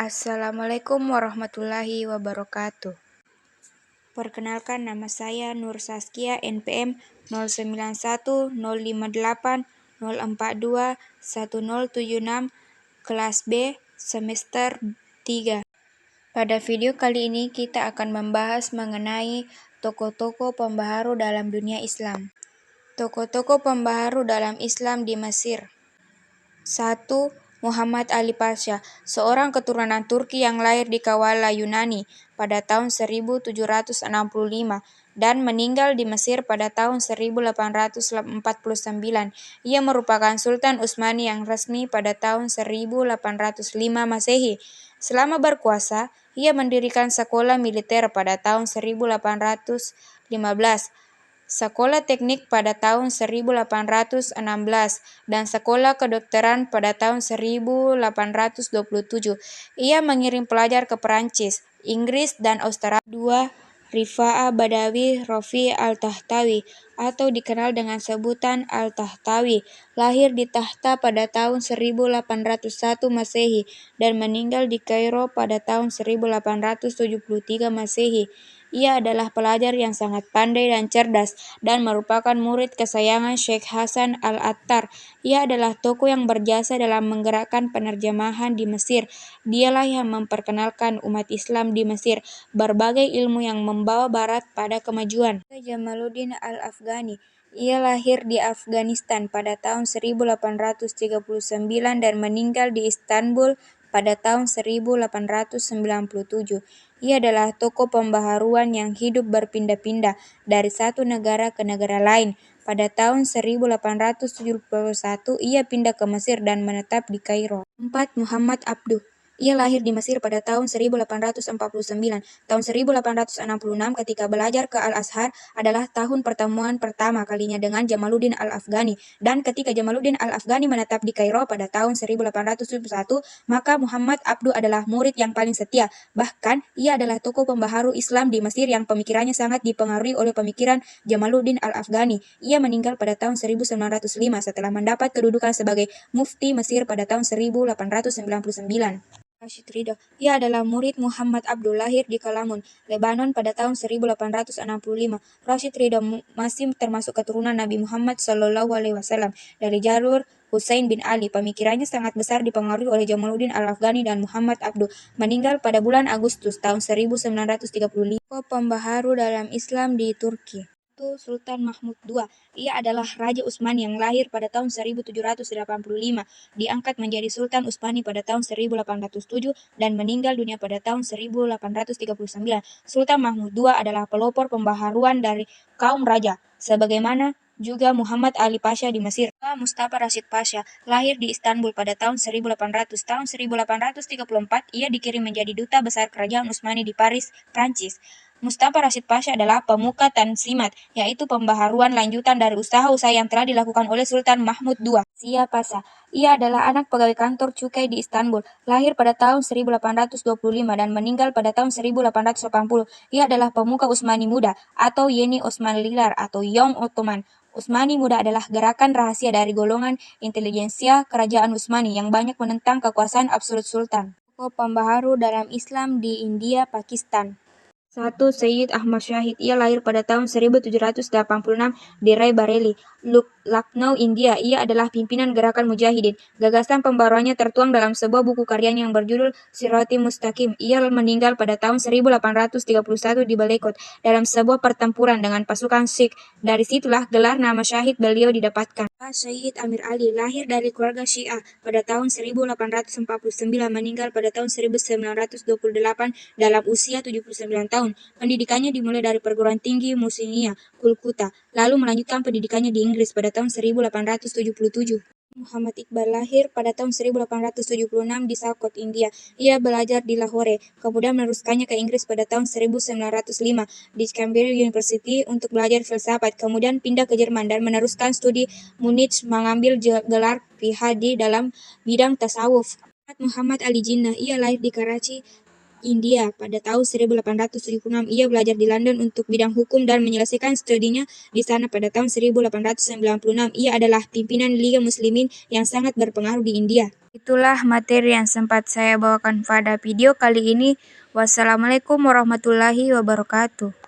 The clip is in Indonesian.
Assalamualaikum warahmatullahi wabarakatuh. Perkenalkan, nama saya Nur Saskia, NPM 09105804210076, kelas B, semester 3. Pada video kali ini kita akan membahas mengenai tokoh-tokoh pembaharu dalam dunia Islam. Tokoh-tokoh pembaharu dalam Islam di Mesir. 1. Muhammad Ali Pasha, seorang keturunan Turki yang lahir di Kavala, Yunani pada tahun 1765 dan meninggal di Mesir pada tahun 1849. Ia merupakan Sultan Utsmani yang resmi pada tahun 1805 Masehi. Selama berkuasa, ia mendirikan sekolah militer pada tahun 1815. Sekolah teknik pada tahun 1816 dan sekolah kedokteran pada tahun 1827. Ia mengirim pelajar ke Perancis, Inggris, dan Australia. 2. Rifa'ah Badawi Rafi' Al-Tahtawi atau dikenal dengan sebutan Al-Tahtawi, lahir di Tahta pada tahun 1801 Masehi dan meninggal di Kairo pada tahun 1873 Masehi. Ia adalah pelajar yang sangat pandai dan cerdas dan merupakan murid kesayangan Sheikh Hasan Al-Attar. Ia adalah tokoh yang berjasa dalam menggerakkan penerjemahan di Mesir. Dialah yang memperkenalkan umat Islam di Mesir berbagai ilmu yang membawa Barat pada kemajuan. Jamaluddin Al-Afghani. Ia lahir di Afghanistan pada tahun 1839 dan meninggal di Istanbul pada tahun 1897. Ia adalah tokoh pembaharuan yang hidup berpindah-pindah dari satu negara ke negara lain. Pada tahun 1871, ia pindah ke Mesir dan menetap di Kairo. 4. Muhammad Abduh. Ia lahir di Mesir pada tahun 1849. Tahun 1866 ketika belajar ke Al-Azhar adalah tahun pertemuan pertama kalinya dengan Jamaluddin Al-Afghani. Dan ketika Jamaluddin Al-Afghani menetap di Kairo pada tahun 1871, maka Muhammad Abduh adalah murid yang paling setia. Bahkan, ia adalah tokoh pembaharu Islam di Mesir yang pemikirannya sangat dipengaruhi oleh pemikiran Jamaluddin Al-Afghani. Ia meninggal pada tahun 1905 setelah mendapat kedudukan sebagai mufti Mesir pada tahun 1899. Rashid Ridha. Ia adalah murid Muhammad Abduh, lahir di Kalamun, Lebanon pada tahun 1865. Rashid Ridha masih termasuk keturunan Nabi Muhammad SAW dari jalur Husain bin Ali. Pemikirannya sangat besar dipengaruhi oleh Jamaluddin Al-Afghani dan Muhammad Abduh. Meninggal pada bulan Agustus tahun 1935. Pembaharu dalam Islam di Turki. Sultan Mahmud II. Ia adalah Raja Utsmani yang lahir pada tahun 1785, diangkat menjadi Sultan Utsmani pada tahun 1807 dan meninggal dunia pada tahun 1839. Sultan Mahmud II adalah pelopor pembaharuan dari kaum raja, sebagaimana juga Muhammad Ali Pasha di Mesir. Mustafa Rashid Pasha lahir di Istanbul pada tahun 1800. Tahun 1834, ia dikirim menjadi duta besar Kerajaan Utsmani di Paris, Prancis. Mustafa Rashid Pasha adalah pemuka Tanzimat, yaitu pembaharuan lanjutan dari usaha-usaha yang telah dilakukan oleh Sultan Mahmud II. Sia Pasha. Ia adalah anak pegawai kantor cukai di Istanbul, lahir pada tahun 1825 dan meninggal pada tahun 1880. Ia adalah pemuka Utsmani muda atau Yeni Osman Lilar atau Yom Ottoman. Utsmani muda adalah gerakan rahasia dari golongan intelijensia kerajaan Utsmani yang banyak menentang kekuasaan absolut sultan. Tokoh pembaharu dalam Islam di India, Pakistan. 1. Sayyid Ahmad Shahid. Ia lahir pada tahun 1786 di Rai Bareli, Lucknow, India. Ia adalah pimpinan gerakan Mujahidin. Gagasan pembaruannya tertuang dalam sebuah buku karyanya yang berjudul Sirati Mustaqim. Ia meninggal pada tahun 1831 di Balekot dalam sebuah pertempuran dengan pasukan Sikh. Dari situlah gelar nama Syahid beliau didapatkan. Sayyid Amir Ali lahir dari keluarga Syiah pada tahun 1849, meninggal pada tahun 1928 dalam usia 79 tahun. Pendidikannya dimulai dari perguruan tinggi Muslimiyah, Kulkuta, lalu melanjutkan pendidikannya di Inggris pada tahun 1877. Muhammad Iqbal lahir pada tahun 1876 di Salkot, India. Ia belajar di Lahore, kemudian meneruskannya ke Inggris pada tahun 1905 di Cambridge University untuk belajar filsafat, kemudian pindah ke Jerman dan meneruskan studi Munich mengambil gelar PhD dalam bidang tasawuf. Muhammad Ali Jinnah. Ia lahir di Karachi India. Pada tahun 1876, ia belajar di London untuk bidang hukum dan menyelesaikan studinya di sana. Pada tahun 1896, ia adalah pimpinan Liga Muslimin yang sangat berpengaruh di India. Itulah materi yang sempat saya bawakan pada video kali ini. Wassalamualaikum warahmatullahi wabarakatuh.